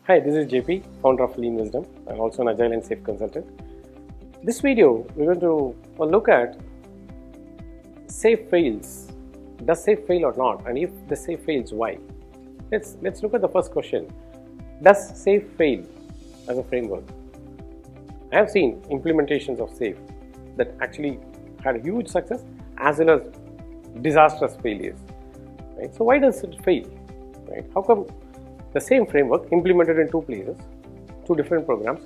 Hi, this is JP, founder of Lean Wisdom. I'm also an Agile and Safe consultant. This video, we're going to look at Safe fails. Does Safe fail or not? And if the Safe fails, why? Let's look at the first question. Does Safe fail as a framework? I have seen implementations of Safe that actually had huge success as well as disastrous failures. Right? So why does it fail? Right? How come the same framework implemented in two places, two different programs,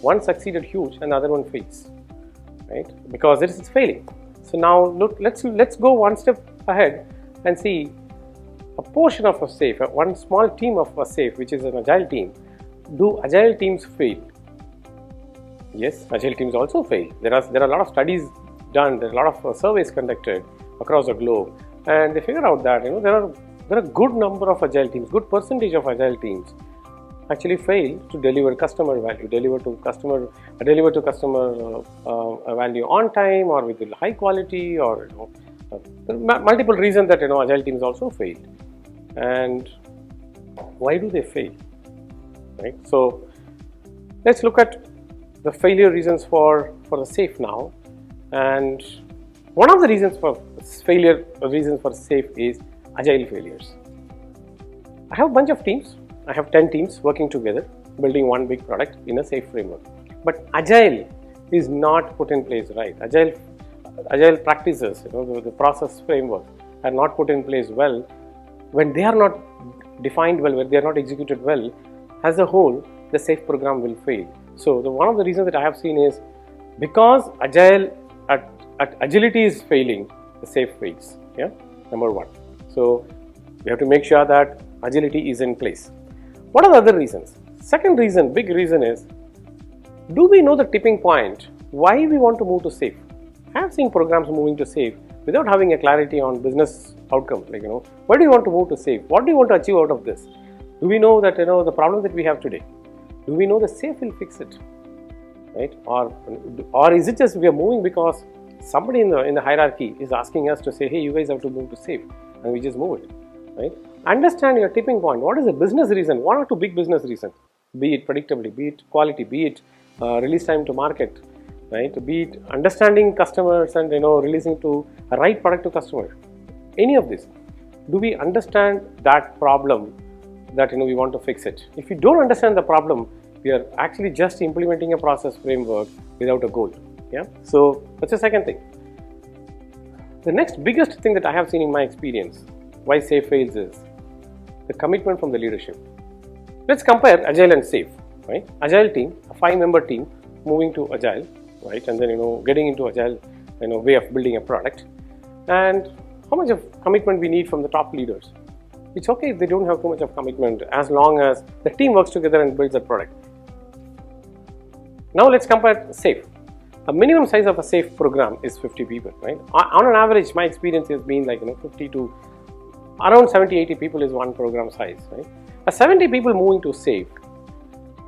one succeeded huge and the other one fails, right? Because it's failing. So now look, let's go one step ahead and see a portion of a Safe, one small team of a Safe, which is an Agile team. Do Agile teams fail? Yes, Agile teams also fail. There are a lot of studies done, there are a lot of surveys conducted across the globe, and they figure out that there are a good number of Agile teams, good percentage of Agile teams actually fail to deliver customer value, deliver to customer value on time or with high quality, or multiple reasons that Agile teams also fail. And why do they fail? Right. So let's look at the failure reasons for the Safe now. And one of the reasons for Safe is Agile failures. I have a bunch of teams. I have 10 teams working together, building one big product in a Safe framework. But Agile is not put in place right. Agile practices, the process framework are not put in place well. When they are not defined well, when they are not executed well, as a whole, the Safe program will fail. So one of the reasons that I have seen is because agility is failing, the Safe fails. Yeah, number one. So we have to make sure that agility is in place. What are the other reasons? Second reason, big reason is, do we know the tipping point? Why we want to move to Safe? I have seen programs moving to Safe without having a clarity on business outcomes. Like, why do you want to move to Safe? What do you want to achieve out of this? Do we know that, the problem that we have today? Do we know the Safe will fix it? Right? Or is it just we are moving because somebody in the hierarchy is asking us to say, hey, you guys have to move to Safe, and we just move it, right? Understand your tipping point. What is the business reason? One or two big business reasons, be it predictability, be it quality, be it release time to market, right? Be it understanding customers and releasing to a right product to customer. Any of this, do we understand that problem that we want to fix it? If you don't understand the problem, we are actually just implementing a process framework without a goal. Yeah. So that's the second thing. The next biggest thing that I have seen in my experience, why Safe fails, is the commitment from the leadership. Let's compare Agile and Safe, right? Agile team, a 5-member team moving to Agile, right? And then, getting into Agile, way of building a product. And how much of commitment we need from the top leaders? It's okay if they don't have too much of commitment as long as the team works together and builds a product. Now let's compare Safe. A minimum size of a Safe program is 50 people, right? On an average, my experience has been like 50 to around 70-80 people is one program size, right? A 70 people moving to Safe,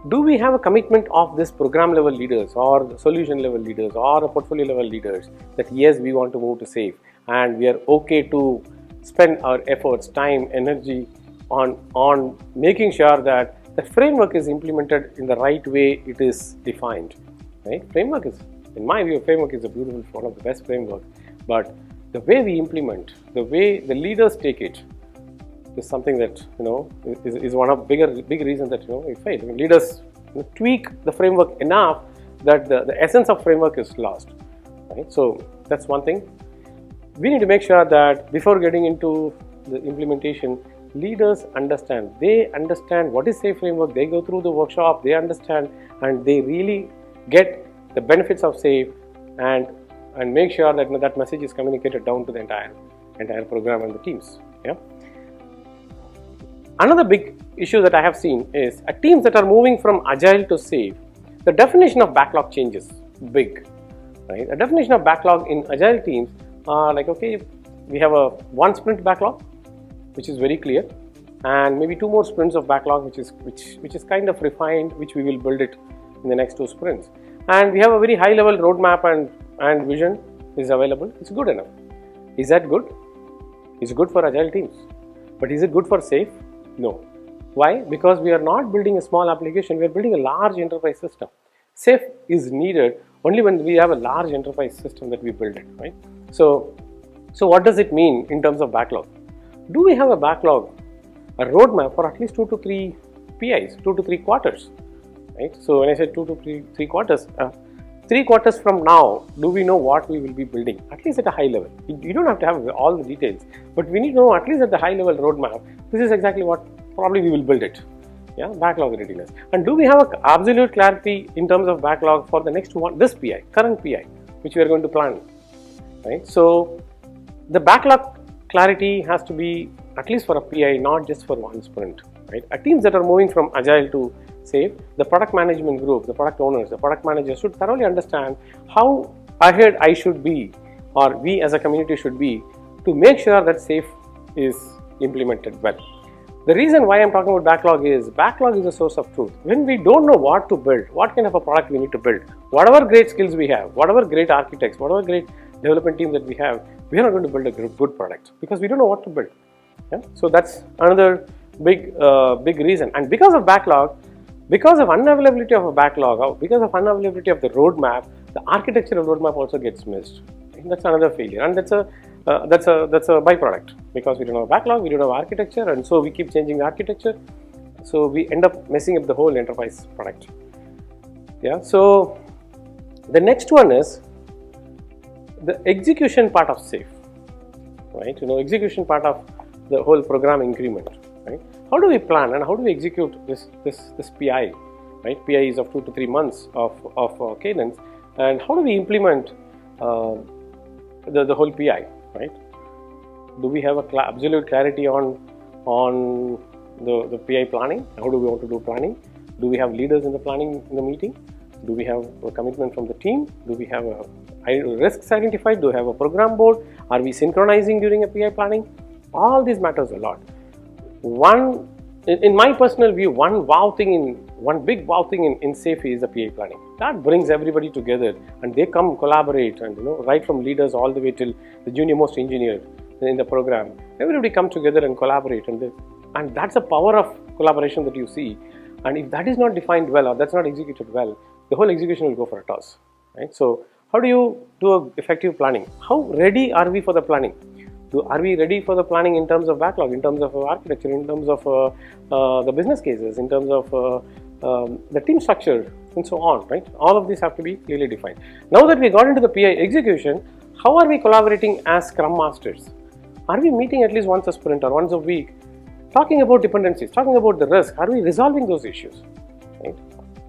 do we have a commitment of this program level leaders or the solution level leaders or a portfolio level leaders that yes, we want to move to Safe and we are okay to spend our efforts, time, energy on making sure that the framework is implemented in the right way it is defined, right? Framework is, in my view, framework is one of the best framework, but the way we implement, the way the leaders take it, is something that is one of big reasons that we fail. When leaders tweak the framework enough that the essence of framework is lost, right? So that's one thing. We need to make sure that before getting into the implementation, leaders understand. They understand what is Safe framework. They go through the workshop. They understand and they really get the benefits of Safe and make sure that that message is communicated down to the entire program and the teams. Yeah. Another big issue that I have seen is teams that are moving from Agile to Safe, the definition of backlog changes big. Right? A definition of backlog in Agile teams are like, okay, we have a 1 sprint backlog, which is very clear, and maybe 2 more sprints of backlog, which is kind of refined, which we will build it in the next 2 sprints. And we have a very high level roadmap and vision is available. It's good enough. Is that good? It's good for Agile teams. But is it good for Safe? No. Why? Because we are not building a small application, we are building a large enterprise system. SAFe is needed only when we have a large enterprise system that we build it, right? So what does it mean in terms of backlog? Do we have a backlog, a roadmap for at least 2 to 3 PIs, 2 to 3 quarters, right? So when I say 2 to 3 quarters, 3 quarters from now, do we know what we will be building? At least at a high level. You don't have to have all the details, but we need to know at least at the high level roadmap. This is exactly what probably we will build it. Yeah, backlog readiness. And do we have a absolute clarity in terms of backlog for the next one, this PI, current PI, which we are going to plan, right? So the backlog clarity has to be at least for a PI, not just for one sprint, right? Teams that are moving from agile to SAFe, the product management group, the product owners, the product managers should thoroughly understand how ahead I should be, or we as a community should be, to make sure that SAFe is implemented well. The reason why I'm talking about backlog is a source of truth. When we don't know what to build, what kind of a product we need to build, whatever great skills we have, whatever great architects, whatever great development team that we have, we are not going to build a good product because we don't know what to build. Yeah? So that's another big reason. And because of backlog, because of unavailability of a backlog, because of unavailability of the roadmap, the architectural roadmap also gets missed. That's another failure, and that's a byproduct, because we don't have a backlog, we don't have architecture, and so we keep changing the architecture. So we end up messing up the whole enterprise product. Yeah. So the next one is the execution part of SAFe, right? Execution part of the whole program increment, right? How do we plan and how do we execute this PI, right? PI is of 2 to 3 months of cadence, and how do we implement the whole PI, right? Do we have a absolute clarity on the PI planning? How do we want to do planning? Do we have leaders in the planning in the meeting? Do we have a commitment from the team? Do we have risks identified? Do we have a program board? Are we synchronizing during a PI planning? All these matters a lot. In my personal view, one big wow thing in SAFe is the PI planning. That brings everybody together, and they come collaborate, and right from leaders all the way till the junior most engineer in the program, everybody come together and collaborate, and that's the power of collaboration that you see. And if that is not defined well, or that's not executed well, the whole execution will go for a toss, right? So how do you do an effective planning? How ready are we for the planning? Are we ready for the planning in terms of backlog, in terms of architecture, in terms of the business cases, in terms of the team structure, and so on, right? All of these have to be clearly defined. Now that we got into the PI execution, how are we collaborating as Scrum Masters? Are we meeting at least once a sprint or once a week, talking about dependencies, talking about the risk? Are we resolving those issues, right?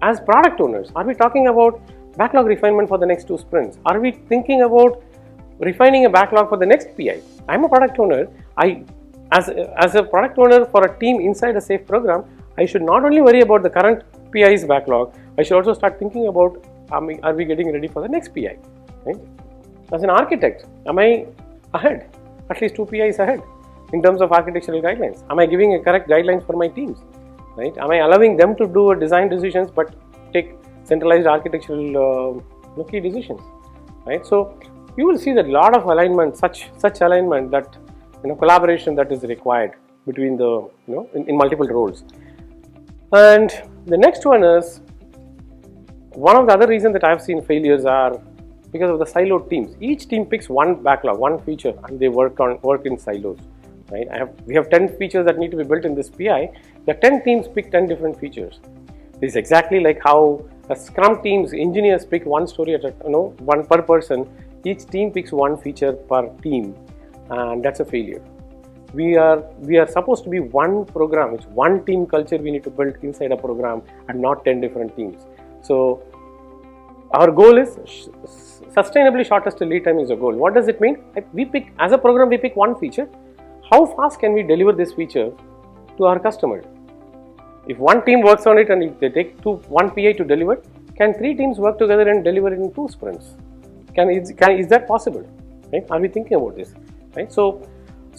As product owners, are we talking about backlog refinement for the next 2 sprints? Are we thinking about refining a backlog for the next PI? I'm a product owner. As a product owner for a team inside a SAFe program, I should not only worry about the current PI's backlog, I should also start thinking about, are we getting ready for the next PI, right? As an architect, am I ahead, at least 2 PIs ahead in terms of architectural guidelines? Am I giving a correct guidelines for my teams, right? Am I allowing them to do design decisions but take centralized architectural key decisions, right? So you will see that a lot of alignment, such alignment, that collaboration that is required between the in multiple roles. And the next one is, one of the other reasons that I have seen failures are because of the siloed teams. Each team picks one backlog, one feature, and they work in silos, right? We have 10 features that need to be built in this PI. The 10 teams pick 10 different features. This is exactly like how a Scrum team's engineers pick one story at one per person. Each team picks one feature per team, and that's a failure. We are supposed to be one program. It's one team culture we need to build inside a program, and not 10 different teams. So our goal is sustainably shortest lead time is a goal. What does it mean? As a program, we pick one feature. How fast can we deliver this feature to our customer? If one team works on it and if they take one PI to deliver, can 3 teams work together and deliver it in 2 sprints? Is that possible? Right? Are we thinking about this? Right? So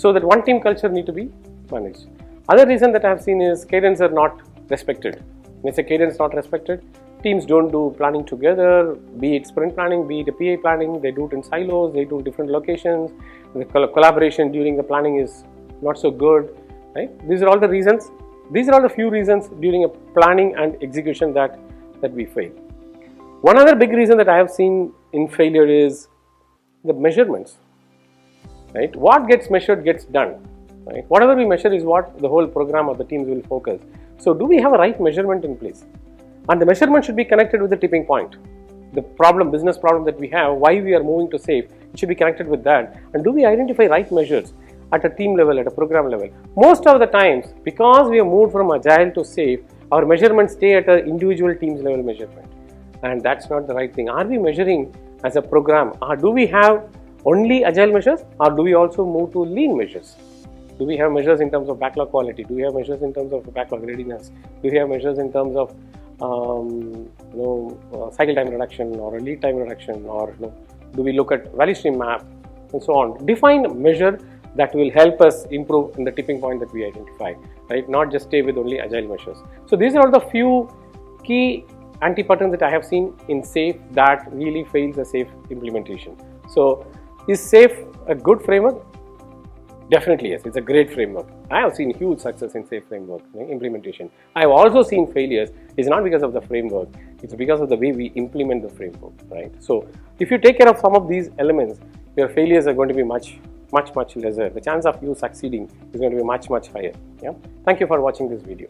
that one team culture need to be managed. Other reason that I have seen is cadence are not respected. When I say cadence not respected, teams don't do planning together, be it sprint planning, be it a PA planning. They do it in silos, they do different locations. The collaboration during the planning is not so good. Right? These are all the reasons these are all the few reasons during a planning and execution that we fail. One other big reason that I have seen in failure is the measurements. Right? What gets measured gets done. Right? Whatever we measure is what the whole program or the teams will focus. So do we have a right measurement in place? And the measurement should be connected with the tipping point. The problem, business problem that we have, why we are moving to SAFe, it should be connected with that. And do we identify right measures at a team level, at a program level? Most of the times, because we have moved from Agile to SAFe, our measurements stay at an individual team's level measurement. And that's not the right thing. Are we measuring as a program? Or do we have only Agile measures, or do we also move to lean measures? Do we have measures in terms of backlog quality? Do we have measures in terms of backlog readiness? Do we have measures in terms of cycle time reduction or a lead time reduction, or do we look at value stream map and so on? Define a measure that will help us improve in the tipping point that we identify, right? Not just stay with only Agile measures. So these are all the few key anti-patterns that I have seen in SAFe that really fails a SAFe implementation. So is SAFe a good framework? Definitely yes, it's a great framework. I have seen huge success in SAFe framework implementation. I have also seen failures. It's not because of the framework, it's because of the way we implement the framework, right? So if you take care of some of these elements, your failures are going to be much lesser. The chance of you succeeding is going to be much higher. Yeah. Thank you for watching this video.